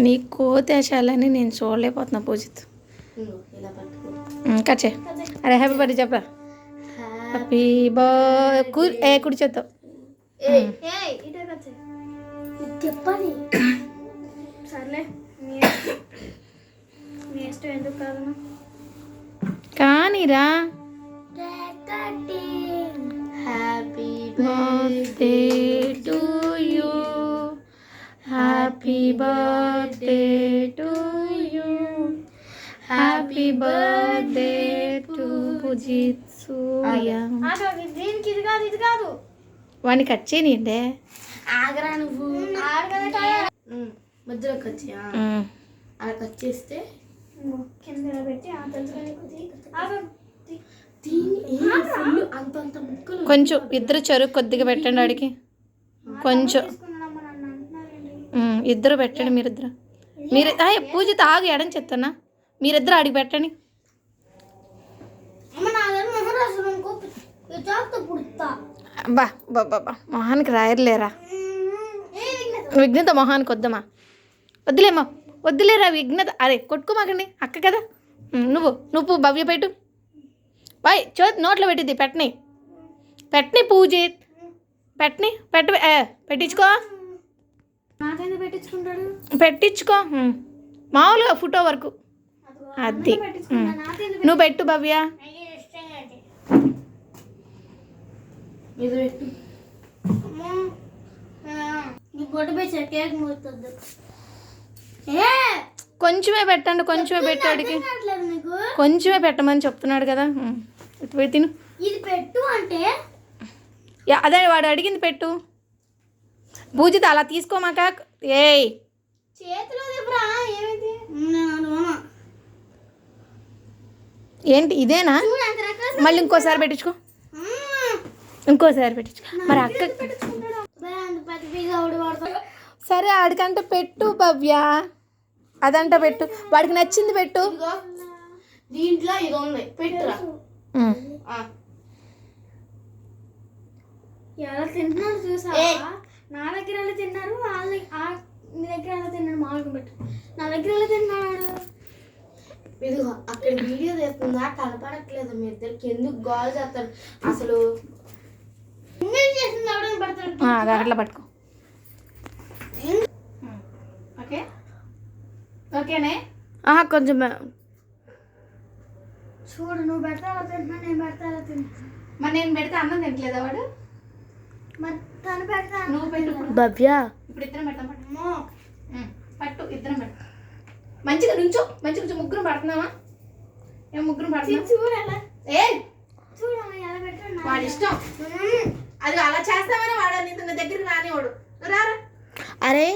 నీ కోతేశాలని నేను చూడలేకపోతున్నా పూజిత్. కచ్చే అరే హ్యాపీ బర్త్డే చెప్పరా. హ్యాపీ బర్త్డే కుడి చేద్దాం చెప్పాలి. సర్లే ఎందుకు కాదు కానీరా. Happy birthday to you, happy birthday to you, happy birthday to Poojith Surya. దీనికి ఇది కాదు, ఇది కాదు. వాడిని కట్ చేయనియండి. ఆగరా నువ్వు, మధ్యలో కట్ చేయ. అలా కట్ చేస్తే కింద పెట్టి అంతంత ముక్కలు కొంచెం ఇద్దరు చెరుకు కొద్దిగా పెట్టండి ఆడికి. కొంచెం ఇద్దరు పెట్టండి. మీరు పూజిత ఆగి ఎడని చెప్తానా. మీరిద్దరు ఆడికి పెట్టండి. బా బాబా మొహానికి రాయర్లేరా. విఘ్నత మొహానికి వద్దమ్మా, వద్దులేమ్మా, వద్దులేరా విఘ్నత. అరే కొట్టుకోమాకండి, అక్క కదా. నువ్వు భవ్య పెట్టు. బాయ్ నోట్లో పెట్టిద్ది. పెట్టని పూజిత్ పెట్టించుకో. పెట్టించుకో మామూలుగా ఫోటో వరకు. అది నువ్వు పెట్టు భవ్య. కొంచెమే పెట్టండి, కొంచెమే పెట్టాడికి. కొంచెమే పెట్టమని చెప్తున్నాడు కదా. ఇటు పోయి తిను. ఇది పెట్టు అంటే అదే వాడు అడిగింది పెట్టు. పూజిత అలా తీసుకోమాక. ఏయ్ చేతిలో ఏంటి ఇదేనా? మళ్ళీ ఇంకోసారి పెట్టించుకో. మరి అక్క సరే ఆడికంటే పెట్టు భవ్య. అదంట పెట్టు, వాడికి నచ్చింది పెట్టు. దీంట్లో ఇది ఉంది, పెట్టురా. ఎలా తింటున్నారు చూసా. నా దగ్గర ఎలా తిన్నారు, మీ దగ్గర ఎలా తిన్నాడు. మామూలుగా పెట్టు. నా దగ్గర ఎలా తిన్నాడు. ఇదిగో అక్కడ వీడియో తీస్తుందా, కనపడట్లేదు. మీ ఇద్దరికి ఎందుకు గోల్ చేస్తాడు అసలు. అట్లా పట్టుకో. ఓకే ఓకేనే. కొంచెం చూడు, నువ్వు పెడతా అలా తింటున్నా, నేను పెడతా అలా తింటున్నా. మరి నేను పెడితే అన్నం తింటలేదా వాడు? మరి తను పెడతా. నువ్వు పెట్టు భవ్య. ఇప్పుడు ఇద్దరం పెడతాం. పట్టు ఇద్దరం పెట్టు. మంచిగా నుంచో, మంచిగా ముగ్గురు పడుతున్నావా? ముగ్గురు పడుతున్నా. చూడు ఎలా. చూడు ఎలా పెట్టు. వాడి ఇష్టం. అది అలా చేస్తామని వాడు నీ దగ్గరికి రానివాడు. రారా. అరే